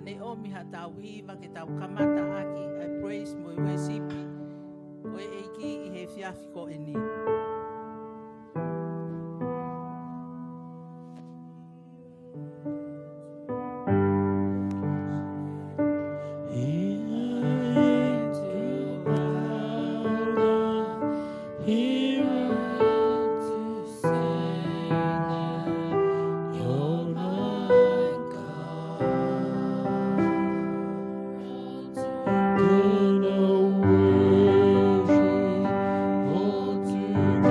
ne o mi hatau iwa ke tau kamata aki. I praise mo I worship you. O e eiki I he fiafi ko e ni. To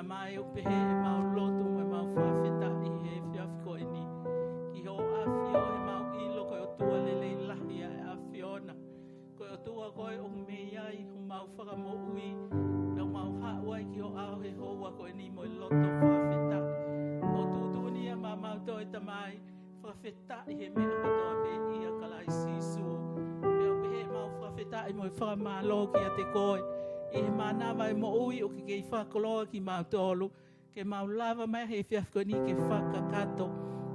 mai o pehe mau lotu me mau whawheta I he whiawhiko e ni. Ki ho a whio e mau ilo koe o tua lele lahi a whiona. Koe o tua koe o mei ai ho mau whakamo ui. Nau mau haua ki ho ao he hoa koe ni mo I loto whawheta. O tūtuni a mau toi tamai whawheta I he mea kotoa me I a kalai sisu. Mea o pehe mau whawheta I mo I whakamalo ki a te koe. I he manawa I mo ui o ki kei whakoloa ki mau tolu. Ke mau lava mai he whiawhiko ni ke whakakato.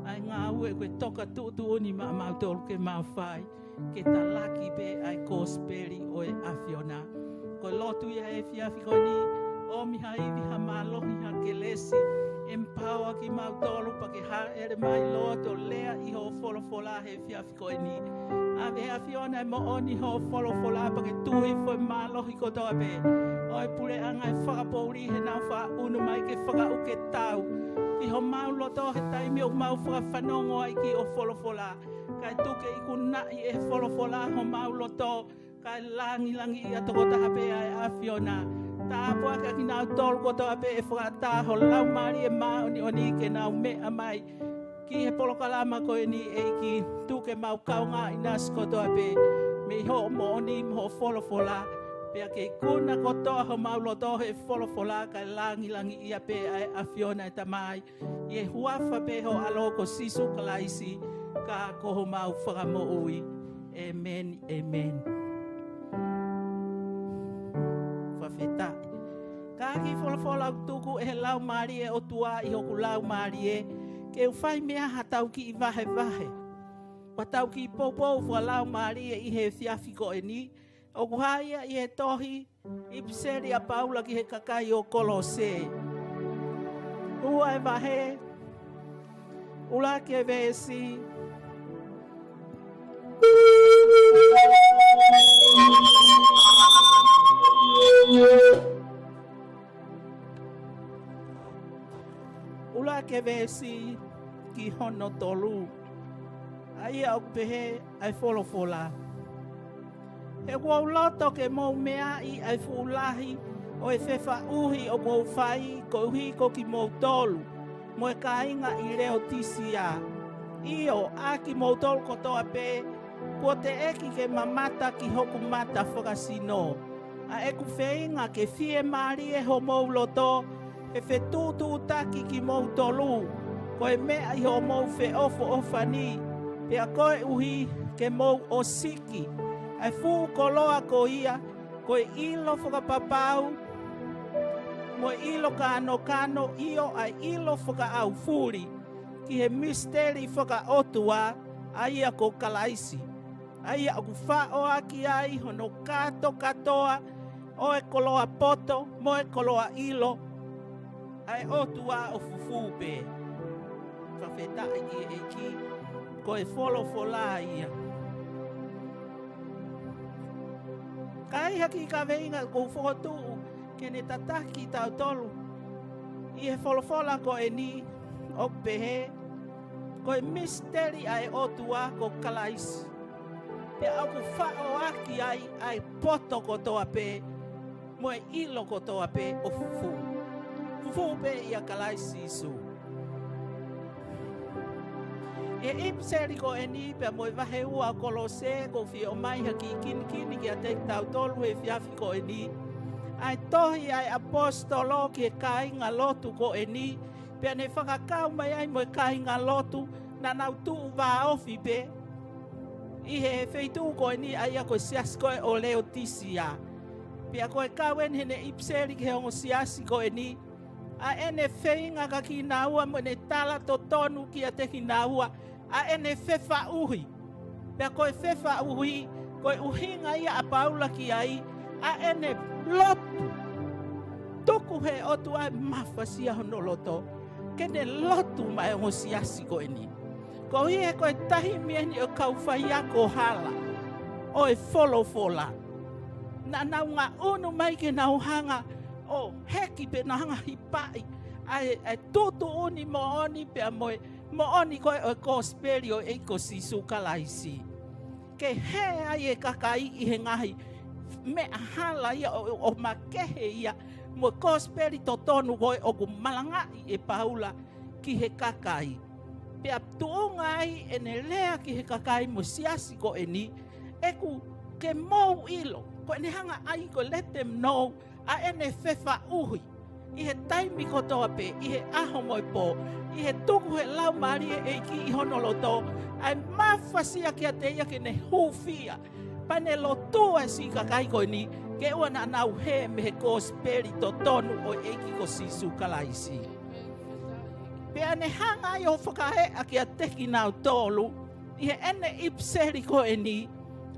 Ai ngā ue koe toka tūtuni ma mau tolu ke mau whai. Ke ta laki pe ai kōsperi o e awhiona. Ko lotu ia e whiawhiko ni. O miha iwi ha mālohi ha ke lesi. Empower ki mau tolu pa ke ha ere mai loa to lea I ho wholofola he whiawhiko e ni. A me awhiona e mo oni ho wholofola pa ke tuhi fo mālohi kotoa pe. O e pure anga e whakapouri he nau wha unu mai ke whakauke tau. Ki ho mau loto he taimi o mau whakawhanongo ai ki o wholofola. Kai tuke I kunai e wholofola ho mau loto. Kai langi I atoko tahape ai awhiona. Tā puaka ki nau tolu kotoa pe e whakata ho lau mari e maoni oni ke nau mea mai. Ki he polokalama koe ni e ki tuke mau kaunga I nas kotoa pe. Me ho mo oni mo wholofola. Pea ke kuna kotoa ho mau loto he wholofola kai langi ia pe ai awhiona e tamai. I e huafa pe ho alo ko sisu kalaisi ka koho mau whakamo ui. Amen, amen. Whawheta. Ka ki wholofola tuku e he lau mari e o tua I hoku lau mari e. Ke uwhai mea hatau ki I vahe. Watau ki poupou wha lau mari e I he whiawhiko e ni. O kuhaia I he tohi, I piseri a paula ki he kakai o kolose. Ua e vahe, ula ke vesi. Ula ke vesi ki hono tolu. Ai au pehe ai wholofola. He wau loto ke mou mea I ai fuulahi o e whewha uhi o mou whai ko uhi ko ki mou tolu. Mo e kainga I reo tisia. Io a ki mou tolu kotoa pe, ko te eki ke mamata ki hoku mata whakasino. A eku wheinga ke fie mari e ho mou loto, e whetūtū taki ki mou tolu. Ko e mea I ho mou whe ofo ofani, pea koe uhi ke mou o siki. Ai fu koloa ko ia, ko ilo whakapapau, mo ilo kano io ai ilo whakaau furi, ki he misteri whakaotua, ai a ko kalaisi. Ai a ku whao aki ai hono kato katoa, o e koloa poto, mo e koloa ilo, ai otua o fufupe. Whawheta I e ki, ko e wholofola ia. Kai haki ka veinga ko whotu ke ne tataki tau tolu. I he wholofola ko e ni o pehe. Ko e misteri ai otua ko kalaisi. Pe au ku whao aki ai poto ko toa pe. Mo e ilo ko toa pe o fufu. Fufu pe I a kalaisi isu. E ipseri ko e ni pe mo I vahe ua kolose ko fi o mai haki kini ki a te tau tolu e whiawhi ko e ni. Ai tohi ai apostolo ki e kainga lotu ko e ni. Pe ne whakakau mai ai mo e kainga lotu na nau tuu vā ofi pe. I he wheitu ko e ni ai a koe siasi ko e o leo tisia. Pe a koe kawen hene ipseri ki he ongo siasi ko e ni. A ene wheinga ka ki naua mo ne tala to tonu ki a te ki naua. A ene whewha uhi. Pea koe whewha uhi, koe uhinga ia a paula ki ai, a ene lotu. Tuku he otu ai mawhasia hono loto, kene lotu mai o siasi koe ni. Ko hie koe tahi mieni o kauwhaia ko hala, o e wholofola. Na nau ngā unu mai ke nau hanga, o heki pe na hanga hipai, ai tutu uni mo oni pea moe, mo oni koe o kōsperi o eiko sisu kalaisi. Ke he ai e kakai I he ngahi, me hala ia o makehe ia, Mo kosperi to tonu koe o ku malanga e paula ki he kakai. Pea tuongai e ne lea ki he kakai mo siasi ko e ni. E ku ke mou ilo. Ko ne hanga ai ko let them know a ene fefa uhui. I he taimi kotoa pe, i he aho moi po. I he tuku he lau maari e ki i honoloto. Ai mafasia ki a te ia ke ne hufia. Pane lo tua si kakai ko ni. Ke ua na nau he me he kosperi to tonu o eiki ko sisu kalaisi. Pea ne hanga i ho whakahe a ki a teki nau tolu. I he ene ipseri ko e ni.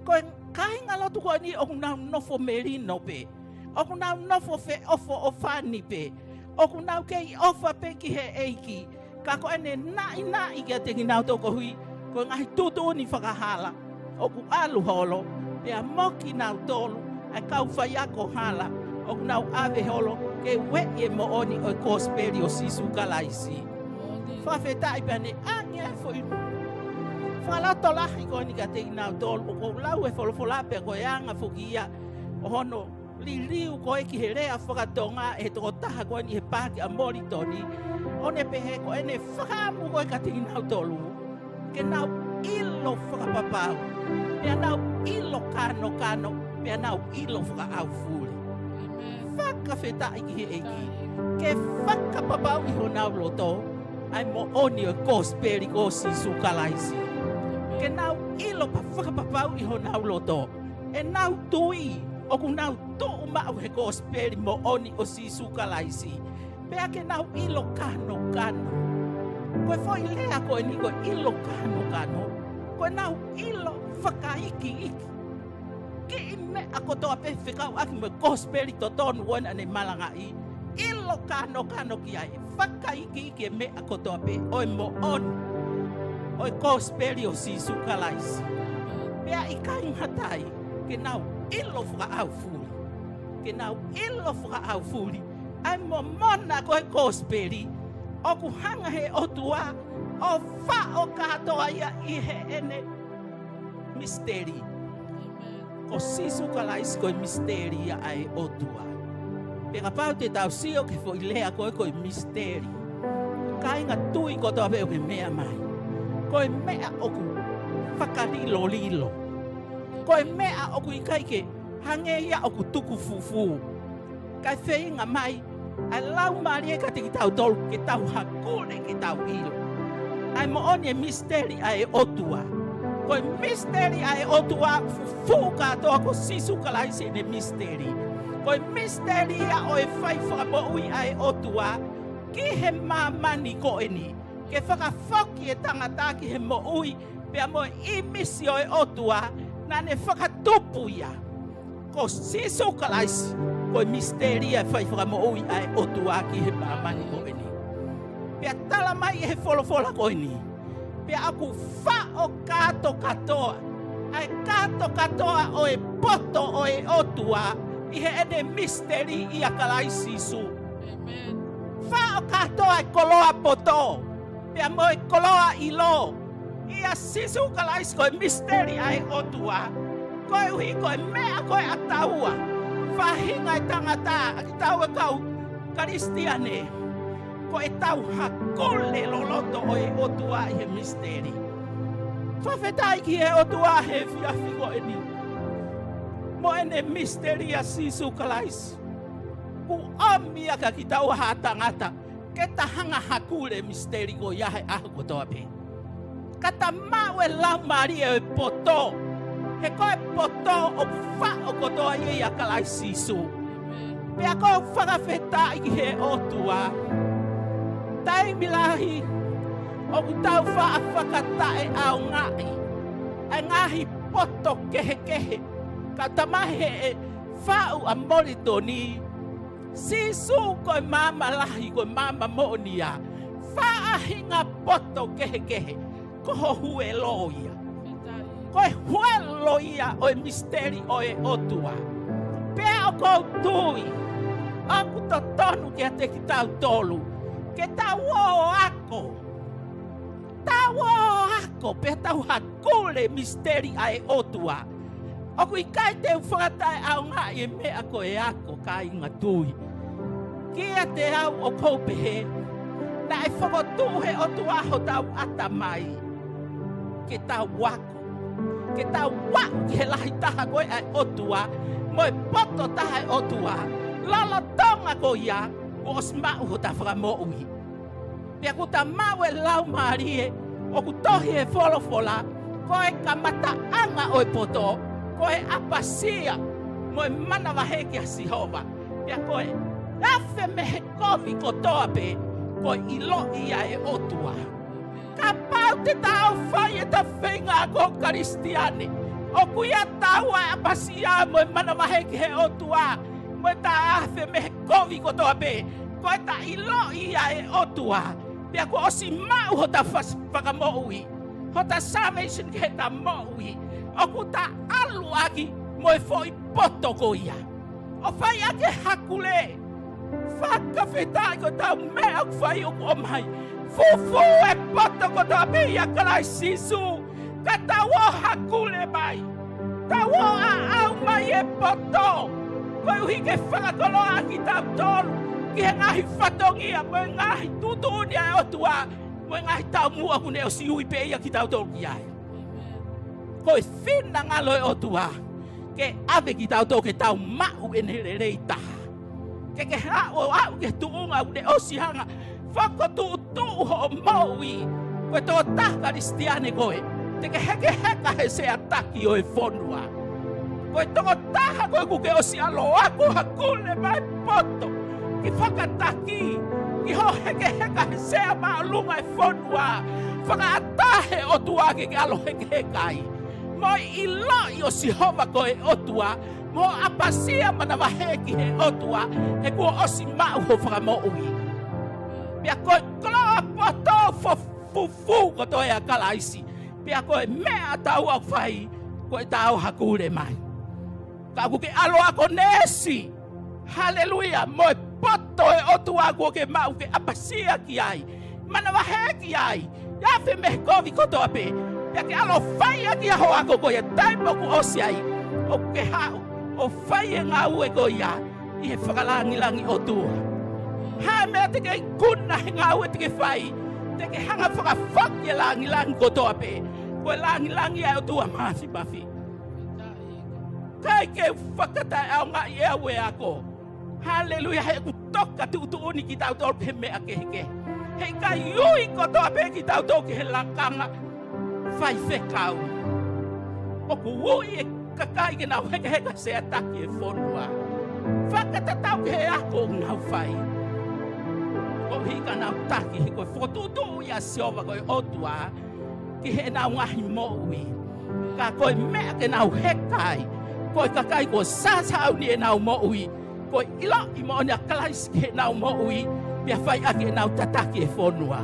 Ko e kainga lotu ko ni o nau nofo merino pe. O nau nofo fe ofo o fani pe. O nau kei ofa pe ki he eiki. Ka ko ene nai ki a teki nau toko hui. Ko ngahi tutu ni whakahala. O ku alu holo. Pea moki nau tolu. Ai kau whai ako hala. O nau ave holo. Ke we e mo oni o kosperi o sisu kalaisi. Whawhetai pane angia e fwoi. Whalato lahi ko ni ka te inau tolu. O kou lau e wholofolape ko e anga whukia. O hono liliu ko e ki he rea whakatonga e toko taha ko ni he pāki a mori toni. O ne pehe ko ene whakamu ko e ka te inau tolu. Ke nau ilo whakapapau. Mea nau ilo kano. Mea nau ilo whakaau furi. Whakawhetai ki he eiki. Ke whakapapau i ho nau loto. Ai mo oni o kosperi ko sisu kalaisi. Ke nau ilo pa whakapapau i ho nau loto. E nau tui. O ku nau tu umau he kosperi mo oni o sisu kalaisi. Pea ke nau ilo kano. Koe foi lea koe ni koe ilo kano. Koe nau ilo whakaiki. Ki i me a kotoa pe whikau aki me kosperi to tonu wana ne malangai. Ilo kano ki ai. Whakaiki e me a kotoa pe oi mo on. Oi kosperi o sisu kalaisi. Pea i kaingatai ke nau ilo whakaau furi. Ke nau ilo whakaau furi. Ai mo mona koe kosperi. O ku hanga he otua. O wha o katoa ia i he ene misteri. O sisu kalaisi koe misteri ia ai otua. Peka pau te tau sio ke fo ilea koe misteri. Kainga tui kotoa veo ke mea mai. Koe mea oku whakarilo. Koe mea oku ikai ke hange ia oku tuku fufu. Kai wheinga mai. Ai lau maari e ka te ki tau tolu ke tau hakure ke tau ilo. Ai mo oni e misteri ai otua. Koe misteri ai otua fufu katoa ko sisu kalaisi ne misteri. Koe misteri a o e whai whakamoui ai otua. Ki he mamani ko e ni. Ke whakafoki e tangata ki he moui. Pea mo i misi o e otua. Na ne whakatupu ia. Ko sisu kalaisi. Koe misteri e whai whakamoui ai otua ki he mamani ko e ni. Pea tala mai e he wholofola ko e ni. Pea aku wha o kato katoa. Ai kato katoa o e poto o e otua. I he ene misteri i a kalaisi su. Wha o katoa e koloa poto. Pea mo e koloa ilo. I a sisu kalaisi koe misteri ai otua. Koe uhi koe mea koe ataua. Whahinga e tangata. Aki tau e kau karistiane. Ko e tau hakole loloto o e otua i he misteri. Whawhetai ki he otua he whiawhi ko e ni. Mo ene misteri a sisu kalaisi. Ku omia ka ki tau hatangata. Ke tahanga hakule misteri ko iahe ahu kotoa pe. Kata mau e lau maari e poto. He koe poto o wha o kotoa i a kalaisi sisu. Pea ko whakawhetai ki he otua. Tai milahi o ku tau whaakatae au ngai. E ngahi poto kehe. Ka tamahe e whau a moritoni. Sisu koe mama lahi koe mama monia. Whaahinga poto kehe. Koho hue loia. Koe hue loia o e misteri o e otua. Pea o kou tui. O ku totonu ki a te ki tau tolu. Ke tau o ako. Tau o ako. Pea tau hakule misteri ai otua. O kui kai te whakatai au ngā e mea ko e ako ka inga tui. mea te au o koupehe. Na e whakotuhe o tuaho tau atamai. Ke tau wako. Ke tau wako ki he lahi taha koe ai otua. Mo e poto taha e otua. Lala tonga ko ia. Ko os mau ho ta whakamo ui. Pea ku ta mau e lau maarie. O ku tohi e wholofola. Ko e kamata anga o e poto. Ko e apasia. Mo e mana waheke a Sihova. Pea ko e afe me he kovi ko toa pe. Ko ilo ia e otua. Ka pau te tau whai e ta whenga ko Karistiane. O kuia tau a apasia mo e mana waheke he otua. Mo e ta afe me he kovi ko toa pe. Ko e ta ilo ia e otua. Pea ko osi mau ho ta whakamoui. Ho ta salvation ke ta moui. O ku ta alu aki mo e fo i poto ko ia. O whai ake hakule. Whakawhetai ko tau mea ku whai o ku o mai. Fufu e poto ko ta pia kalai sisu. Ka tau o hakule mai. Tau o a au mai e poto. Koe uhi ke whakakolo aki tau tolu. Ki he ngahi whatongia, mo e ngahi tutuuni ai otua. Mo e ngahi tau mua kune o si ui pe ia ki tau tolu ki ai. Koe whina ngalo e otua. Ke ave ki tau tolu ke tau mau e nere rei taha. Ke hao au ke tuunga une o si hanga. Whako tuu ho maui. Koe tō ta Karistiane koe. Te ke heke heka he se ataki o e whonua. Koe tō taha koe kuke o si alo ako hakule mai poto. Ki whakataki, ki ho heke heka he sea maalunga e whonua. Whakaatahe o tuake ki alo heke hekai. Mo i loi o Sihova ko e otua, mo apasia mana waheki he otua, he kua osi mau ho whakamoui. Pia koe kloa poto fufu ko toi a kalaisi. Pia koe mea tau au whai, koe tau hakure mai. Ka kuke alo ako nesi. Haleluia, mo e poto e otua ko ke mau ke apasia ki ai. Mana waheki ai. Iafe me kovi koto ape. Pia ke alo whai aki aho ako ko ia taipo ku osi ai. O ke hao, o whai e ngā ue ko ia. I he whakalangilangi o tua. Ha mea te ke kuna he ngā ue te ke whai. Te ke hanga whakawhaki e langilangi koto ape. Ko e langilangi ai o tua mafi mafi. Kai ke whakatai au ngā i ea ue ako. Haleluia, he ku toka tuutuuni ki tau tolu pe mea ke heke. Hei kai ui koto ape ki tau tolu ke he lakanga. Whai whekau. O ku ui e kakai ke nau heke heka se ataki e whonua. Whakatatau ke he ako ngau whai. O hika nau taki he koe whotutu ia Sihova koe otua. Ki he nau ngahi moui. Ka koe mea ke nau hekai. Koe kakai koe sasau ni e nau moui. Koe ilo i mo nia kalaisi ke nau moui. Pia whai ake nau tataki e whonua.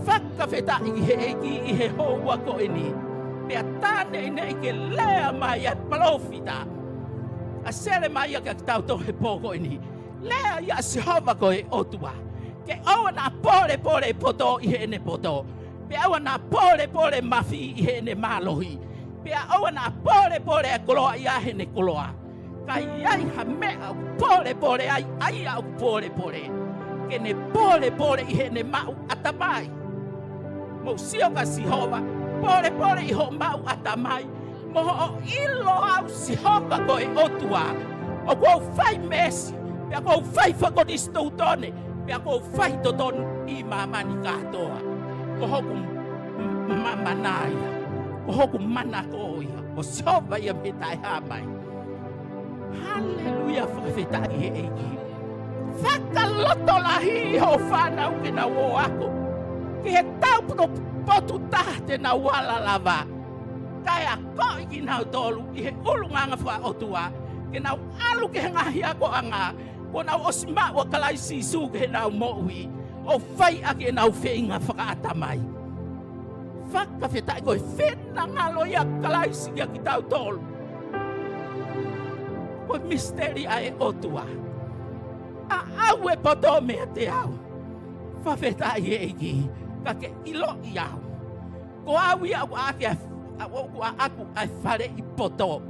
Whakawheta i he eki i he hoa ko e ni. Pia tāne i nei ke lea mai at palofita. A sere mai ake tau to he pōko e ni. Lea ia Sihova ko e otua. Ke aua nā pore poto i he ene poto. Pia aua nā pore mafi i he ene mālohi. Pia aua nā pore e koloa i a he ne koloa. Kai ai ha mea pore ai au pore. Ke ne pore i he ne mau atamai. Mo sio ka Sihova, pore i ho mau atamai. Mo o ilo au Sihova ko e otua. O kou whai mesi, pia kou whai whakonisto utone, pia kou whai toton i mamani katoa. Ko hoku mamanaia, ko hoku manakoia, o Sihova ia mitai hamai. Haleluia, whakawhetai he eiki. Whakaloto lahi ho whanau ke na o ako. Ki he tau potu tahte na wala lava. Kai a koi ki nau tolu i he ulunganga wha otua. Ke nau alu ke he ngahi ako anga. Ko nau osima wa kalai sisu ke he nau moui. O whai ake nau whenga whakaatamai. Whakawhetai koe whena ngalo ia kalai sikia ki tau tolu. Ko misteri ai otua. A au e poto mea te au. Whawhetai e iki. Ka ke ilo i au. Ko au i au ake aku ai whare i poto.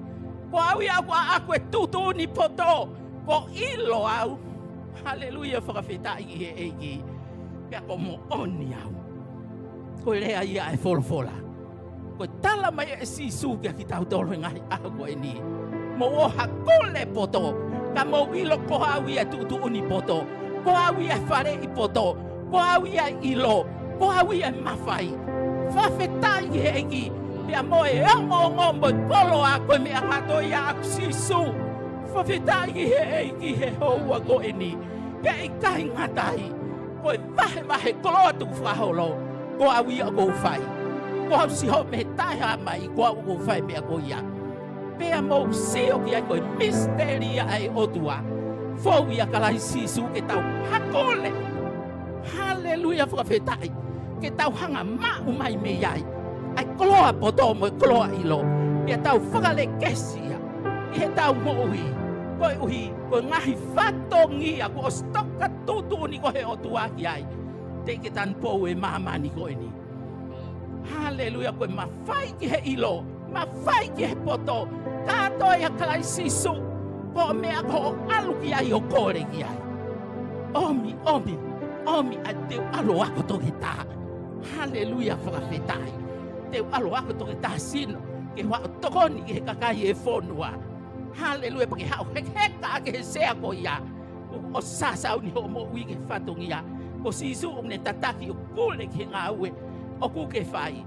Ko au i au aku e tutuni poto. Ko ilo au. Haleluya whakawhita i he eiki. Pea ko mo oni au. Ko rea ia e wholofola. Ko tala mai e sisu kia ki tau tolo ngai aho ko e ni. Mo oha kole poto. Ka mo ilo ko au ia tutu uni poto. Ko au ia whare i poto. Ko au ia ilo. Ko au ia mawhai. Whawhita i he eiki. Pea mo e ongo mo kolo a koe me angato ia aku sisu. Whawhita i he eiki he hoa ko e ni. Pea i kai ngatai. Ko e wahe koloa tu whaholo. Ko au ia ko whai. Ko au si ho me taha mai ko au ko whai mea ko ia. Pea mo sio ki ai ko e misteria ai otua. Fou ia kalai sisu ke tau hakole. Haleluya whakawhetai. Ke tau hanga mau mai me iai. Ai koloa poto mo koloa ilo. Pea tau whakale kesia. I he tau mo uhi. Koe uhi, koe ngahi whatongi a ko o stoka tutu ni ko he otua ki ai. Te ke tan pou e mamani ko e ni. Haleluya, koe mawhai ki he ilo. Mawhai ki he poto. Kato ia kalai sisu. Ko mea ko alu ki ai o kore ki ai. Omi a teu alo ako toki tā. Haleluya, whakawhetai. Teu alo ako toki tā sino. Ke hoa o tokoni ki he kakai e whonua. Haleluya, pake hao heka ke he sea ko ia. O sasau ni ho mo ui ke whatongi ia. Ko sisu o ne tataki o kule ki he ngā ue. O kuke whai.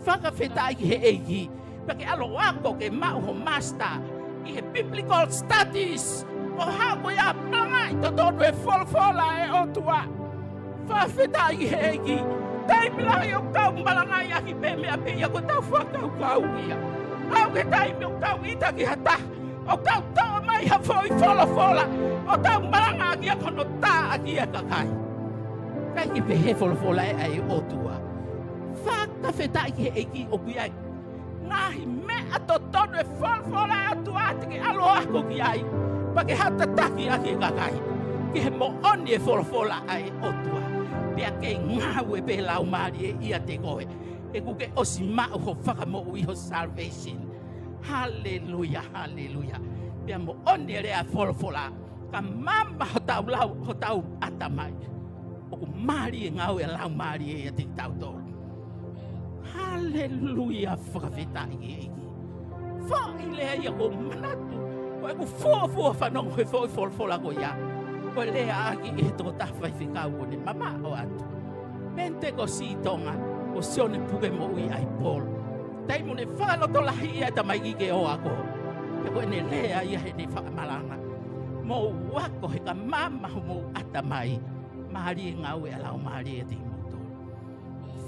Whakawhetai ki he eiki. Pake alo ako ke mau ho master. I he biblical studies. O hao ia mangai to tonu e wholwhola e otua. Whawhetai ki he eiki. Taimilai o kau malangai aki pe mea pe ia ko tau whakau kau ia. Au ke taimi o kau ita ki hata. O kau tau mai ha foi wholwhola. O tau malanga aki a kono tā aki a kakai. Kai ki pe he wholwhola e ai otua. Whakawhetai ki he eiki o kuiai. Ngahi mea to tonu e wholwhola e otua te ke alo ako ki ai. Pake hata taki aki e kakai. Ki he mo oni e wholwhola ai otua. Pea ke ngau e pe lau maari e ia te koe. E kuke osi mau ho whakamo ui ho salvation. Haleluya, haleluya. Pea mo oni e rea wholwhola. Ka mama ho tau lau, ho tau atamai. O ku maari e ngau e lau maari e ia te tau tolu. Haleluya, whakawhetai ki eiki. Wha i lea ia ko manatu. Ko e ku fua whanongo he fo i wholwhola ko ia. Ko lea aki e toko tawhai whikau o ne mama o atu. Mente ko si tonga, ko sione puke mo ui ai Paul. Tai mo ne whakaloto lahi ia tamai ki ke o ako. Pe ko ne lea ia he ne whakamalanga. Mo wako he ka mama mo atamai. Mahari e ngau e alau mahari e te imoto.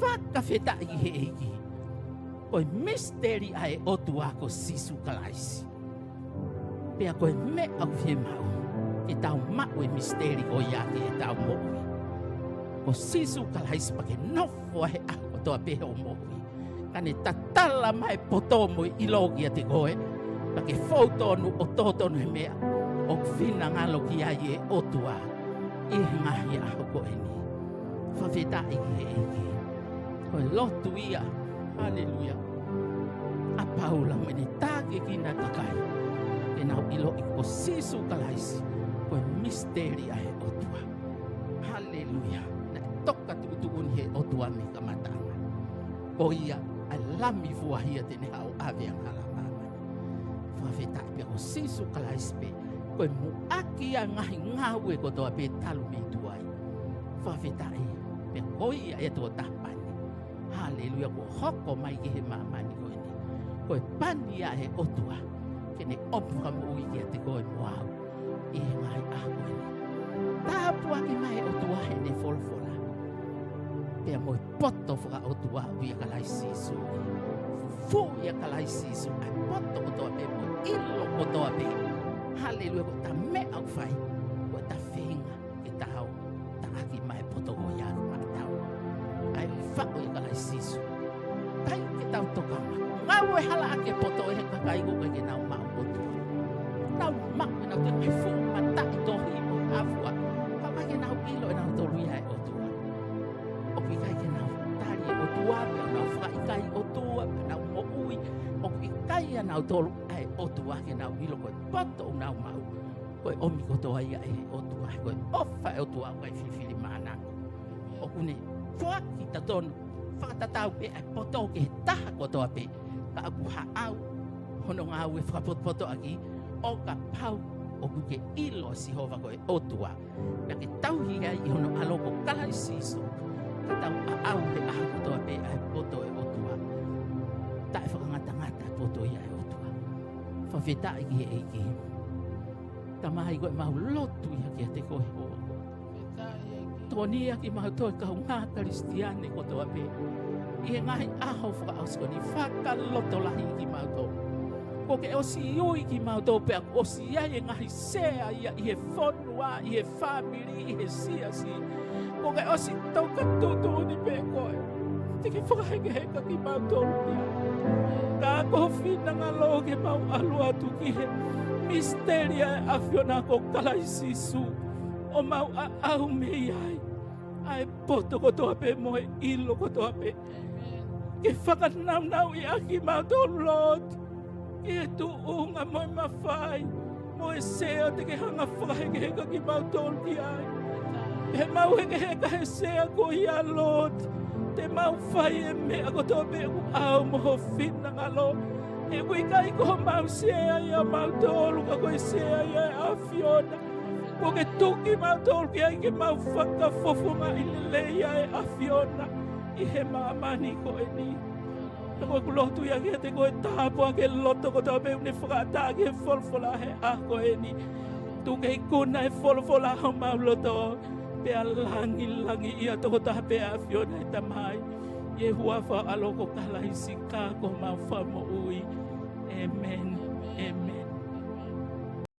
Whakawhetai ki he eiki. Ko e misteri ai otu ako sisu kalaisi. Pea ko e me au fie mau. Ke tau mau e misteri o iake e tau moui. Ko sisu kalaisi pake nofo he ako toa pehe o moui. Kane tatala mai poto mo i ilogi a te koe. Pake fotonu o totonu he mea. O whina ngalo ki ai e otua. I ngahi aho ko e ni. Whawhetai ki he eiki. Ko e lotu ia. Haleluya. A paula me ne tāke ki na takai. E nau ilo i ko sisu kalaisi. Ko e misteri a he otua. Haleluya. Na toka tukutukun he otua me kamatanga. Ko ia a lami fuahia te ne hau ave ang halamama. Whawhetai pia ko sisu kalaisi pe. Ko e muaki a ngahi ngau e ko toa pe talu me tuai. Whawhetai pe ko ia e toa tapani. Haleluya ko hoko mai ki he mamani ko ini. Ko e pani a he otua. Kene opuka mo ui ki a te koe moau. I he ngai ako ini. Tāpua ki mai otua he ne wholwhola. Pea mo i poto whaka otua ui a kalai sisu. Fu i a kalai sisu. Ai poto otoa pe mo ilo otoa pe. Haleluya ko ta me au whai. Ko ta whenga ki tau. Ta aki mai poto o iaku mai tau. Ai whako i a kalai sisu. Kai ki tau tokama. Ngau e hala ake poto e he kakai ko ke nau mau otua. Nau mau e nau te kai fu mata i tohi i mo afua. Kama ke nau ilo e nau tolu ia e otua. O ki kai ke nau tari e otua. Pea nau whai kai otua. Pea nau mo ui. O ki kai e nau tolu ai otua ke nau ilo ko e poto o nau mau. koe omi kotoa ia e o tua koe ofa e o tua koe whiwhiri mana o kune whaki ta tonu whakatatau pe ai poto ke he taha kotoa pe ka aku haau hono ngā ue whakapoto aki o ka pau o kuke ilo si hova koe o tua na ke tauhi ai i hono aloko kalai siso ka tau aau he aha kotoa pe ai poto e o tua tae whakangata poto ia e o tua whawheta i he eiki tamahi koe mahu lotu ia ki a te koe o tonia ki mahu toi kau ngā karistiane kotoa pe i he ngahi aho whakausko ni whakaloto lahi ki mahu tō ko ke osi iui ki mahu tō pe aku osi ia e ngahi sea ia i he whonua i he whamiri i he siasi ko ke osi tau ka tutu ni pe koe te ke whakaheke heka ki mahu tō ka kofi nanga lo ke mahu alu atu ki he misteria e awhiona ko kalai sisu o mau a au mei ai ai poto kotoa pe moe ilo kotoa pe ke whakanau i aki mau tō Lord ke tu unga moe mawhai moe sea te ke hanga whakaheke heka ki mau tō ki ai he mau heke heka he sea ko ia Lord te mau whai e mea kotoa pe ku au moho whina ngalo e kui kai ko mau sea ia mau tōlu ka koe sea ia e awhiona ko ke tuki mau tōlu ki ai ke mau whakafofunga i leleia e awhiona i he maamani ko e ni na koe kulotu ia ki te koe tāpua ke loto ko tau pe une whakata ke wholwhola he a ko e ni tu ke kuna e wholwhola ho mau loto pe a langi ia toko taha pe a awhiona e tamai e hua wha aloko kalai si kā ko mau whamo ui Amen. Amen.